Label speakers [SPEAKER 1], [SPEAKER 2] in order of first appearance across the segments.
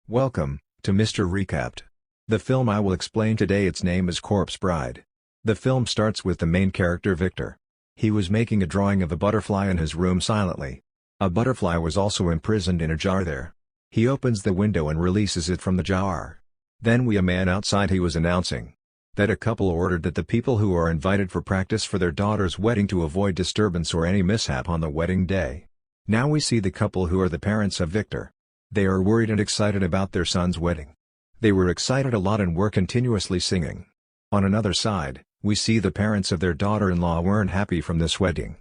[SPEAKER 1] Welcome to Mr. Recapped. The film I will explain today, its name is Corpse Bride. The film starts with the main character Victor. He was making a drawing of a butterfly in his room silently. A butterfly was also imprisoned in a jar there. He opens the window and releases it from the jar. Then a man outside he was announcing that a couple ordered that the people who are invited for practice for their daughter's wedding to avoid disturbance or any mishap on the wedding day. Now we see the couple who are the parents of Victor. They are worried and excited about their son's wedding. They were excited a lot and were continuously singing. On another side, we see the parents of their daughter-in-law weren't happy from this wedding,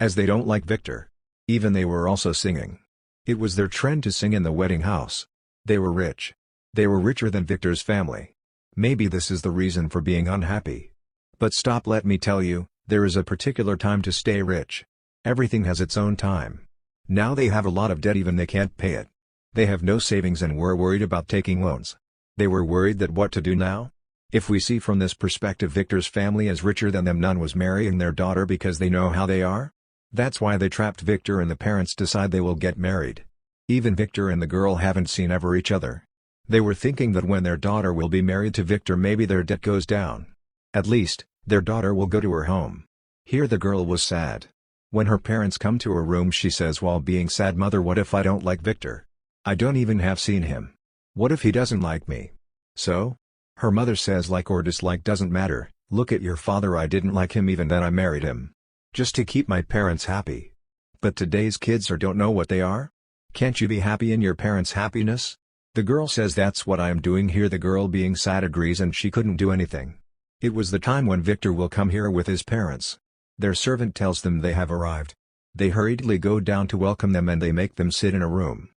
[SPEAKER 1] as they don't like Victor. Even they were also singing. It was their trend to sing in the wedding house. They were rich. They were richer than Victor's family. Maybe this is the reason for being unhappy. But stop, let me tell you, there is a particular time to stay rich. Everything has its own time. Now they have a lot of debt, even they can't pay it. They have no savings and were worried about taking loans. They were worried that what to do now? If we see from this perspective, Victor's family is richer than them. None was marrying their daughter because they know how they are. That's why they trapped Victor, and the parents decide they will get married. Even Victor and the girl haven't seen ever each other. They were thinking that when their daughter will be married to Victor, maybe their debt goes down. At least, their daughter will go to her home. Here the girl was sad. When her parents come to her room, she says while being sad, "Mother, what if I don't like Victor? I don't even have seen him. What if he doesn't like me?" So? Her mother says like or dislike doesn't matter. Look at your father, I didn't like him, even then I married him. Just to keep my parents happy. But today's kids don't know what they are? Can't you be happy in your parents' happiness? The girl says that's what I am doing here. The girl being sad agrees, and she couldn't do anything. It was the time when Victor will come here with his parents. Their servant tells them they have arrived. They hurriedly go down to welcome them and they make them sit in a room.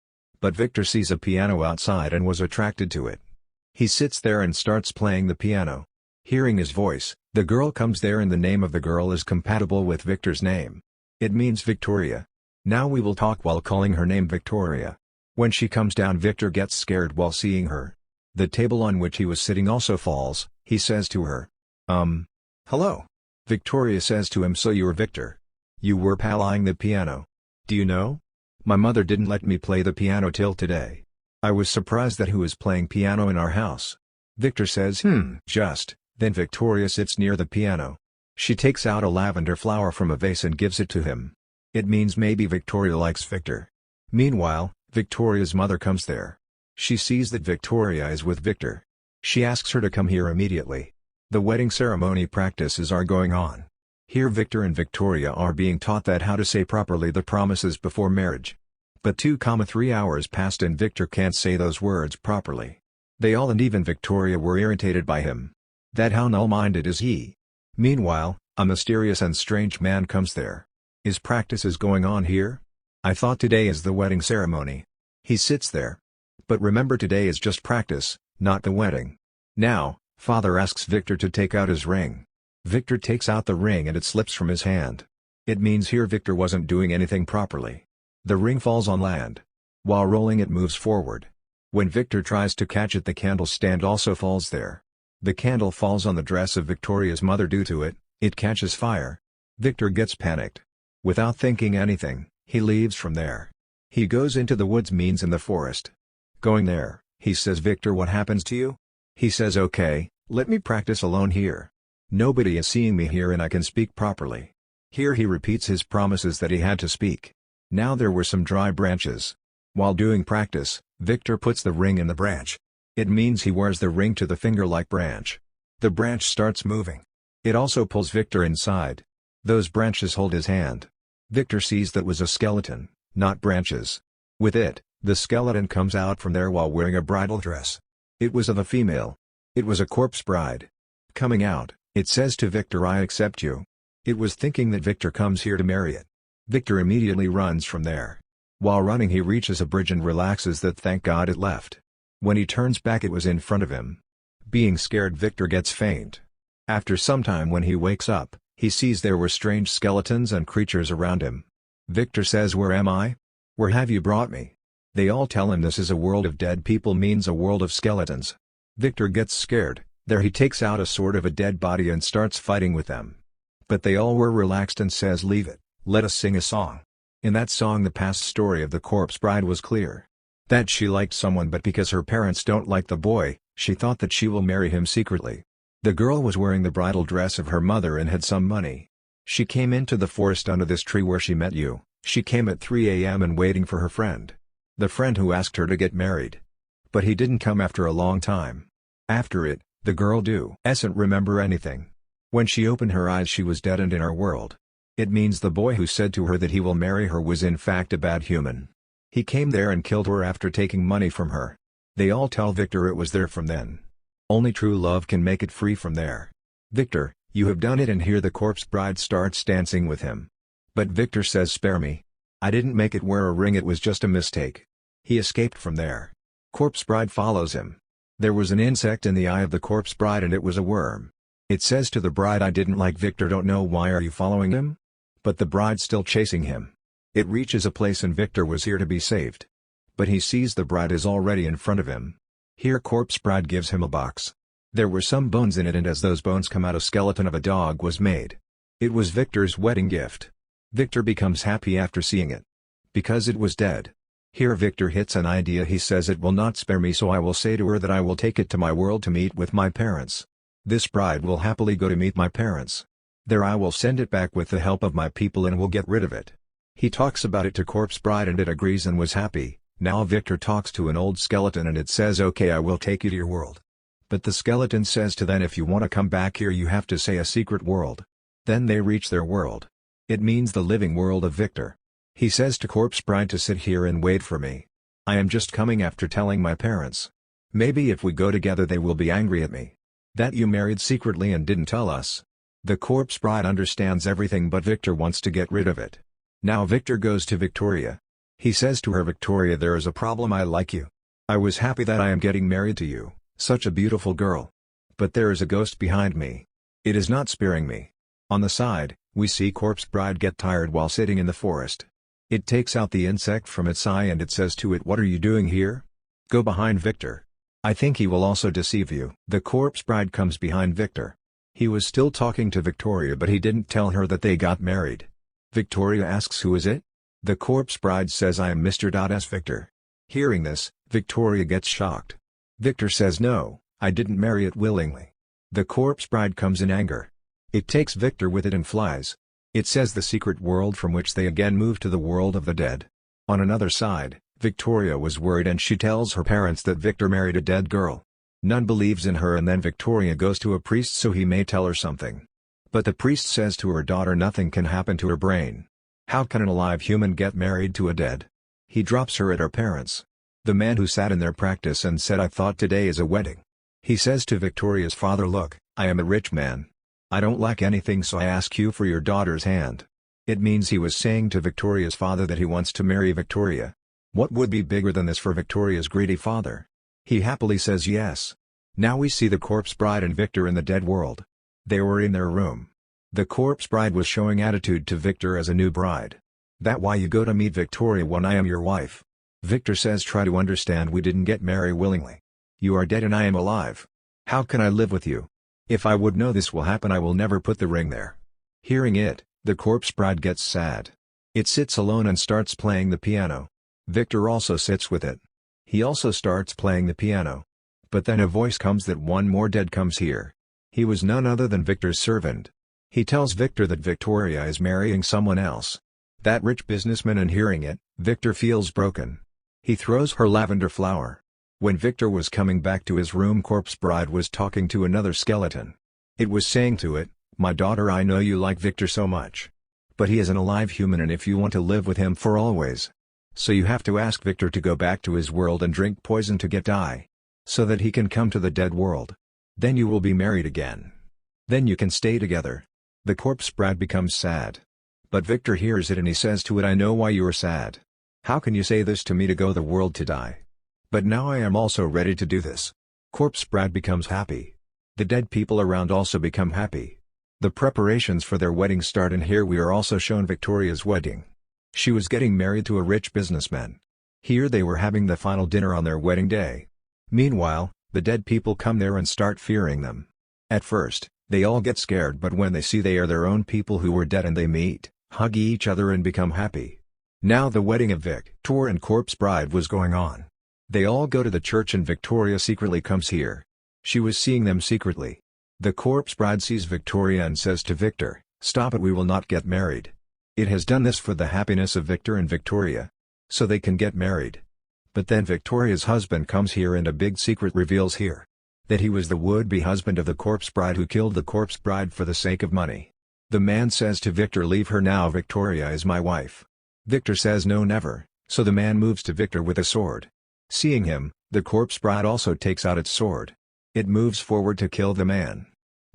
[SPEAKER 1] But Victor sees a piano outside and was attracted to it. He sits there and starts playing the piano. Hearing his voice, the girl comes there, and the name of the girl is compatible with Victor's name. It means Victoria. Now we will talk while calling her name Victoria. When she comes down, Victor gets scared while seeing her. The table on which he was sitting also falls. He says to her, hello. Victoria says to him, "So you're Victor. You were playing the piano. Do you know? My mother didn't let me play the piano till today. I was surprised that who is playing piano in our house." Victor says, just. Then Victoria sits near the piano. She takes out a lavender flower from a vase and gives it to him. It means maybe Victoria likes Victor. Meanwhile, Victoria's mother comes there. She sees that Victoria is with Victor. She asks her to come here immediately. The wedding ceremony practices are going on. Here Victor and Victoria are being taught that how to say properly the promises before marriage. But 2-3 hours passed and Victor can't say those words properly. They all, and even Victoria, were irritated by him. That how null-minded is he? Meanwhile, a mysterious and strange man comes there. Is practices going on here? I thought today is the wedding ceremony. He sits there. But remember, today is just practice, not the wedding. Now, father asks Victor to take out his ring. Victor takes out the ring and it slips from his hand. It means here Victor wasn't doing anything properly. The ring falls on land. While rolling, it moves forward. When Victor tries to catch it, the candle stand also falls there. The candle falls on the dress of Victoria's mother. Due to it, it catches fire. Victor gets panicked. Without thinking anything, he leaves from there. He goes into the woods, means in the forest. Going there, he says, "Victor, what happens to you?" He says, "Okay, let me practice alone here. Nobody is seeing me here and I can speak properly." Here he repeats his promises that he had to speak. Now there were some dry branches. While doing practice, Victor puts the ring in the branch. It means he wears the ring to the finger-like branch. The branch starts moving. It also pulls Victor inside. Those branches hold his hand. Victor sees that was a skeleton, not branches. With it, the skeleton comes out from there while wearing a bridal dress. It was of a female. It was a corpse bride. Coming out, it says to Victor, "I accept you." It was thinking that Victor comes here to marry it. Victor immediately runs from there. While running, he reaches a bridge and relaxes that thank God it left. When he turns back, it was in front of him. Being scared, Victor gets faint. After some time, when he wakes up, he sees there were strange skeletons and creatures around him. Victor says, "Where am I? Where have you brought me?" They all tell him this is a world of dead people, means a world of skeletons. Victor gets scared. There he takes out a sword of a dead body and starts fighting with them. But they all were relaxed and says, "Leave it, let us sing a song." In that song the past story of the corpse bride was clear. That she liked someone, but because her parents don't like the boy, she thought that she will marry him secretly. The girl was wearing the bridal dress of her mother and had some money. She came into the forest under this tree where she met you. She came at 3 a.m. and waiting for her friend. The friend who asked her to get married. But he didn't come after a long time. After it, the girl doesn't remember anything. When she opened her eyes she was dead and in our world. It means the boy who said to her that he will marry her was in fact a bad human. He came there and killed her after taking money from her. They all tell Victor it was there from then. Only true love can make it free from there. Victor, you have done it, and here the corpse bride starts dancing with him. But Victor says, spare me. I didn't make it wear a ring, it was just a mistake. He escaped from there. Corpse bride follows him. There was an insect in the eye of the corpse bride and it was a worm. It says to the bride, I didn't like Victor, don't know why are you following him? But the bride's still chasing him. It reaches a place and Victor was here to be saved. But he sees the bride is already in front of him. Here corpse bride gives him a box. There were some bones in it, and as those bones come out, a skeleton of a dog was made. It was Victor's wedding gift. Victor becomes happy after seeing it. Because it was dead. Here Victor hits an idea. He says, it will not spare me, so I will say to her that I will take it to my world to meet with my parents. This bride will happily go to meet my parents. There I will send it back with the help of my people and will get rid of it. He talks about it to corpse bride and it agrees and was happy. Now Victor talks to an old skeleton and it says, okay, I will take you to your world. But the skeleton says to them, if you want to come back here you have to say a secret world. Then they reach their world. It means the living world of Victor. He says to corpse bride to sit here and wait for me. I am just coming after telling my parents. Maybe if we go together they will be angry at me. That you married secretly and didn't tell us. The corpse bride understands everything, but Victor wants to get rid of it. Now Victor goes to Victoria. He says to her, Victoria, there is a problem, I like you. I was happy that I am getting married to you, such a beautiful girl. But there is a ghost behind me. It is not sparing me. On the side, we see corpse bride get tired while sitting in the forest. It takes out the insect from its eye and it says to it, what are you doing here? Go behind Victor. I think he will also deceive you. The corpse bride comes behind Victor. He was still talking to Victoria, but he didn't tell her that they got married. Victoria asks, who is it? The corpse bride says, I am Mr. S. Victor. Hearing this, Victoria gets shocked. Victor says, no, I didn't marry it willingly. The corpse bride comes in anger. It takes Victor with it and flies. It says the secret world, from which they again move to the world of the dead. On another side, Victoria was worried and she tells her parents that Victor married a dead girl. None believes in her, and then Victoria goes to a priest so he may tell her something. But the priest says to her daughter nothing can happen to her brain. How can an alive human get married to a dead? He drops her at her parents. The man who sat in their practice and said, I thought today is a wedding. He says to Victoria's father, look, I am a rich man. I don't lack anything, so I ask you for your daughter's hand. It means he was saying to Victoria's father that he wants to marry Victoria. What would be bigger than this for Victoria's greedy father? He happily says yes. Now we see the corpse bride and Victor in the dead world. They were in their room. The corpse bride was showing attitude to Victor as a new bride. That why you go to meet Victoria when I am your wife. Victor says, try to understand, we didn't get married willingly. You are dead and I am alive. How can I live with you? If I would know this will happen, I will never put the ring there. Hearing it, the corpse bride gets sad. It sits alone and starts playing the piano. Victor also sits with it. He also starts playing the piano. But then a voice comes that one more dead comes here. He was none other than Victor's servant. He tells Victor that Victoria is marrying someone else. That rich businessman, and hearing it, Victor feels broken. He throws her lavender flower. When Victor was coming back to his room, corpse bride was talking to another skeleton. It was saying to it, my daughter, I know you like Victor so much. But he is an alive human, and if you want to live with him for always. So you have to ask Victor to go back to his world and drink poison to get die. So that he can come to the dead world. Then you will be married again. Then you can stay together. The corpse bride becomes sad. But Victor hears it and he says to it, I know why you are sad. How can you say this to me to go the world to die? But now I am also ready to do this. Corpse bride becomes happy. The dead people around also become happy. The preparations for their wedding start, and here we are also shown Victoria's wedding. She was getting married to a rich businessman. Here they were having the final dinner on their wedding day. Meanwhile, the dead people come there and start fearing them. At first, they all get scared, but when they see they are their own people who were dead, and they meet, hug each other and become happy. Now the wedding of Victor and corpse bride was going on. They all go to the church and Victoria secretly comes here. She was seeing them secretly. The corpse bride sees Victoria and says to Victor, "Stop it, we will not get married." It has done this for the happiness of Victor and Victoria. So they can get married. But then Victoria's husband comes here and a big secret reveals here. That he was the would-be husband of the corpse bride who killed the corpse bride for the sake of money. The man says to Victor, "Leave her now, Victoria is my wife." Victor says no, never, so the man moves to Victor with a sword. Seeing him, the corpse bride also takes out its sword. It moves forward to kill the man.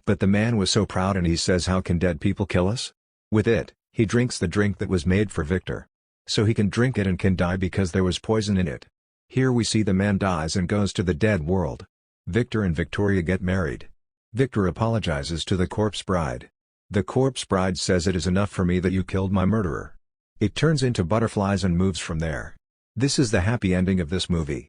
[SPEAKER 1] But the man was so proud and he says, "How can dead people kill us?" With it, he drinks the drink that was made for Victor. So he can drink it and can die because there was poison in it. Here we see the man dies and goes to the dead world. Victor and Victoria get married. Victor apologizes to the corpse bride. The corpse bride says, "It is enough for me that you killed my murderer." It turns into butterflies and moves from there. This is the happy ending of this movie.